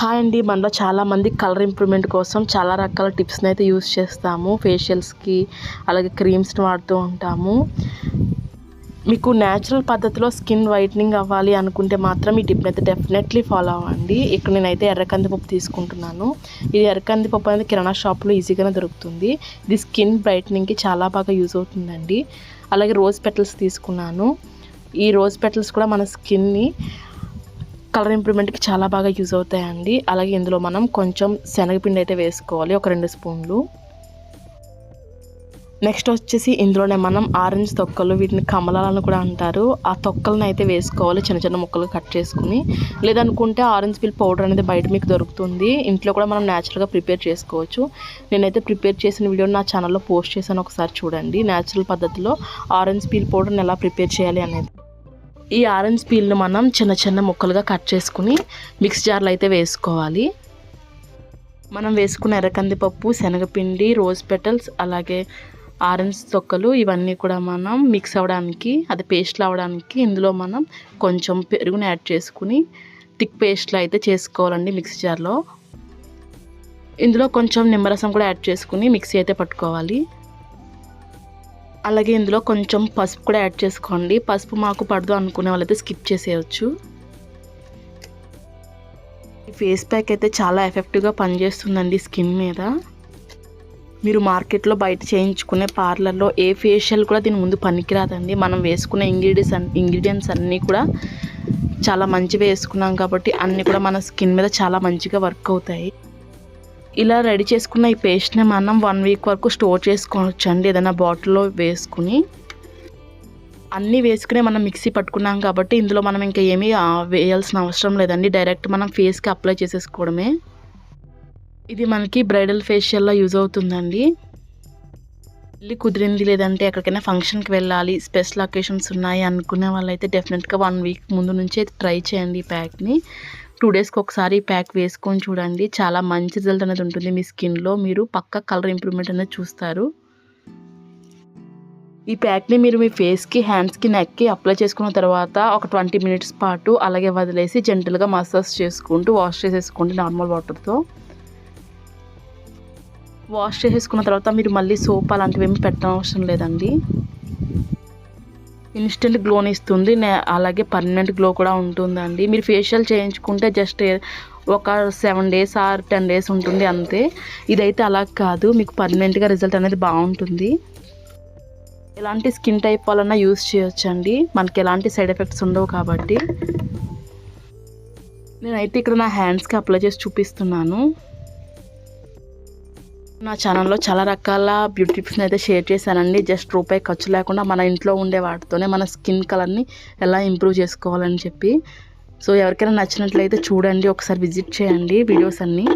Hi అండి. మనలో చాలామంది కలర్ ఇంప్రూవ్మెంట్ కోసం చాలా రకాల టిప్స్ని అయితే యూస్ చేస్తాము. ఫేషియల్స్కి అలాగే క్రీమ్స్ని వాడుతూ ఉంటాము. మీకు న్యాచురల్ పద్ధతిలో స్కిన్ వైట్నింగ్ అవ్వాలి అనుకుంటే మాత్రం ఈ టిప్ని అయితే డెఫినెట్లీ ఫాలో అవ్వండి. ఇక్కడ నేనైతే ఎర్రకందిపప్పు తీసుకుంటున్నాను. ఇది ఎర్రకందిపప్పు అనేది కిరాణా షాప్లో ఈజీగానే దొరుకుతుంది. ఇది స్కిన్ బ్రైట్నింగ్కి చాలా బాగా యూజ్ అవుతుందండి. అలాగే రోజ్ పెటల్స్ తీసుకున్నాను. ఈ రోజ్ పెటల్స్ కూడా మన స్కిన్ని కలర్ ఇంప్రూవ్మెంట్కి చాలా బాగా యూజ్ అవుతాయండి. అలాగే ఇందులో మనం కొంచెం శనగపిండి అయితే వేసుకోవాలి, ఒక 2 స్పూన్లు. నెక్స్ట్ వచ్చేసి ఇందులోనే మనం ఆరెంజ్ తొక్కలు, వీటిని కమలాలను కూడా అంటారు, ఆ తొక్కలను అయితే వేసుకోవాలి చిన్న చిన్న ముక్కలు కట్ చేసుకుని. లేదనుకుంటే ఆరెంజ్ పీల్ పౌడర్ అనేది బయట మీకు దొరుకుతుంది. ఇంట్లో కూడా మనం న్యాచురల్గా ప్రిపేర్ చేసుకోవచ్చు. నేనైతే ప్రిపేర్ చేసిన వీడియోని నా ఛానల్లో పోస్ట్ చేశాను, ఒకసారి చూడండి. న్యాచురల్ పద్ధతిలో ఆరెంజ్ పీల్ పౌడర్ని ఎలా ప్రిపేర్ చేయాలి అనేది. ఈ ఆరెంజ్ పీల్ను మనం చిన్న చిన్న ముక్కలుగా కట్ చేసుకుని మిక్స్ జార్లో అయితే వేసుకోవాలి. మనం వేసుకున్న ఎర్రకందిపప్పు, శనగపిండి, రోజ్ పెటల్స్, అలాగే ఆరెంజ్ తొక్కలు ఇవన్నీ కూడా మనం మిక్స్ అవ్వడానికి, అది పేస్ట్లు అవ్వడానికి ఇందులో మనం కొంచెం పెరుగుని యాడ్ చేసుకుని థిక్ పేస్ట్లో అయితే చేసుకోవాలండి మిక్సీ జార్లో. ఇందులో కొంచెం నిమ్మరసం కూడా యాడ్ చేసుకుని మిక్సీ అయితే పట్టుకోవాలి. అలాగే ఇందులో కొంచెం పసుపు కూడా యాడ్ చేసుకోండి. పసుపు మాకు పడదు అనుకునే వాళ్ళైతే స్కిప్ చేసేయచ్చు. ఈ ఫేస్ ప్యాక్ అయితే చాలా ఎఫెక్టివ్గా పనిచేస్తుందండి స్కిన్ మీద. మీరు మార్కెట్లో బయట చేయించుకునే పార్లర్లో ఏ ఫేషియల్ కూడా దీని ముందు పనికిరాదండి. మనం వేసుకునే ఇంగ్రీడియంట్స్ అన్నీ కూడా చాలా మంచిగా వేసుకున్నాం కాబట్టి అన్నీ కూడా మన స్కిన్ మీద చాలా మంచిగా వర్క్ అవుతాయి. ఇలా రెడీ చేసుకున్న ఈ పేస్ట్ని మనం 1 వీక్ వరకు స్టోర్ చేసుకోవచ్చు అండి, ఏదైనా బాటిల్లో వేసుకుని. అన్నీ వేసుకుని మనం మిక్సీ పట్టుకున్నాం కాబట్టి ఇందులో మనం ఇంకా ఏమీ వేయాల్సిన అవసరం లేదండి. డైరెక్ట్ మనం ఫేస్కి అప్లై చేసేసుకోవడమే. ఇది మనకి బ్రైడల్ ఫేషియల్లో యూజ్ అవుతుందండి. పెళ్ళి కుదిరింది, లేదంటే ఎక్కడికైనా ఫంక్షన్కి వెళ్ళాలి, స్పెషల్ అకేషన్స్ ఉన్నాయి అనుకునే వాళ్ళైతే డెఫినెట్గా 1 వీక్ ముందు నుంచే ట్రై చేయండి ఈ ప్యాక్ని. 2 డేస్కి ఒకసారి ఈ ప్యాక్ వేసుకొని చూడండి. చాలా మంచి రిజల్ట్ అనేది ఉంటుంది మీ స్కిన్లో. మీరు పక్కా కలర్ ఇంప్రూవ్మెంట్ అనేది చూస్తారు. ఈ ప్యాక్ని మీరు మీ ఫేస్కి, హ్యాండ్స్కి, నెక్కి అప్లై చేసుకున్న తర్వాత ఒక 20 మినిట్స్ పాటు అలాగే వదిలేసి జెంటల్గా మసాజ్ చేసుకుంటూ వాష్ చేసేసుకోండి నార్మల్ వాటర్తో. వాష్ చేసేసుకున్న తర్వాత మీరు మళ్ళీ సోప్ అలాంటివి ఏమి పెట్టనవసరం లేదండి. ఇన్స్టెంట్ గ్లోని ఇస్తుంది, అలాగే పర్మనెంట్ గ్లో కూడా ఉంటుందండి. మీరు ఫేషియల్ చేయించుకుంటే జస్ట్ ఒక 7 డేస్ ఆర్ 10 డేస్ ఉంటుంది అంతే. ఇదైతే అలా కాదు, మీకు పర్మనెంట్గా రిజల్ట్ అనేది బాగుంటుంది. ఎలాంటి స్కిన్ టైప్ వలన యూస్ చేయొచ్చండి, మనకి ఎలాంటి సైడ్ ఎఫెక్ట్స్ ఉండవు కాబట్టి. నేనైతే ఇక్కడ నా హ్యాండ్స్కి అప్లై చేసి చూపిస్తున్నాను. నా ఛానల్లో చాలా రకాల బ్యూటీ టిప్స్ని అయితే షేర్ చేశానండి. జస్ట్ రూపాయి ఖర్చు లేకుండా మన ఇంట్లో ఉండే వాటితోనే మన స్కిన్ కలర్ని ఎలా ఇంప్రూవ్ చేసుకోవాలని చెప్పి. సో ఎవరికైనా నచ్చినట్లయితే చూడండి, ఒకసారి విజిట్ చేయండి వీడియోస్ అన్నీ.